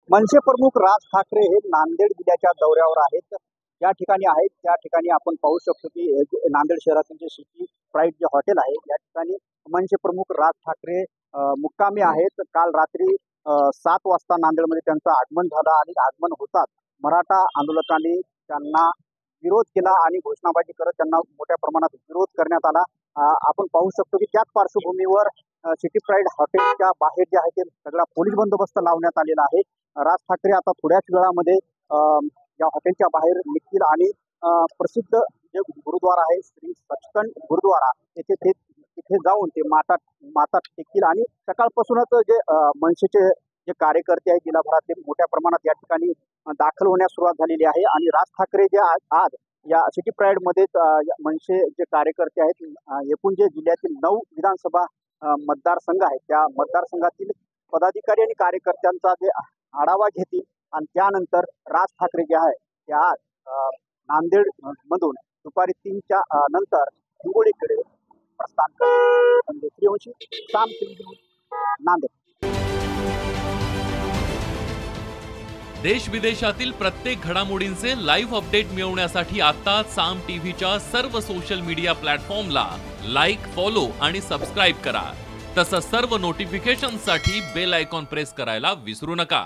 मनसे प्रमुख राज ठाकरे हे नांदेड जिल्ह्याच्या दौऱ्यावर आहेत. या ठिकाणी आहेत त्या ठिकाणी आपण पाहू शकतो की नांदेड शहरातील जे सिटी प्राईड जे हॉटेल आहे या ठिकाणी मनसे प्रमुख राज ठाकरे मुक्कामी आहेत. काल रात्री 7 वाजता नांदेडमध्ये त्यांचं आगमन झालं आणि आगमन होताच मराठा आंदोलकांनी त्यांना विरोध केला आणि घोषणाबाजी करत त्यांना मोठ्या प्रमाणात विरोध करण्यात आला. आपण पाहू शकतो की त्याच पार्श्वभूमीवर सिटी प्राईड हॉटेलच्या बाहेर जे आहे ते सगळा पोलीस बंदोबस्त लावण्यात आलेला आहे. राज ठाकरे आता थोड्याच वेळामध्ये या हॉटेलच्या बाहेर निघतील आणि प्रसिद्ध जे गुरुद्वारा आहे श्री सचखंड गुरुद्वारा तिथे जाऊन ते माता टेकतील आणि सकाळपासूनच जे मनसेचे जे कार्यकर्ते आहेत जिल्हाभरातले मोठ्या प्रमाणात या ठिकाणी दाखल होण्यास सुरुवात झालेली आहे. आणि राज ठाकरे जे आज या सिटी प्राईड मध्ये मनसे जे कार्यकर्ते आहेत एकूण जे जिल्ह्यातील 9 विधानसभा मतदारसंघ आहेत त्या मतदारसंघातील पदाधिकारी आणि कार्यकर्त्यांचा जे आढावा घेतील आणि त्यानंतर राज ठाकरे जे आहे ते आज नांदेड मधून दुपारी 3च्या नंतर हिंगोलीकडे प्रस्थान करतील. नांदेड. देश विदेशातील प्रत्येक घडामोडींचे लाईव्ह अपडेट मिळवण्यासाठी आता साम टीव्हीच्या सर्व सोशल मीडिया प्लॅटफॉर्मला लाईक, फॉलो आणि सबस्क्राईब करा. तसंच सर्व नोटिफिकेशनसाठी बेल आयकॉन प्रेस करायला विसरू नका.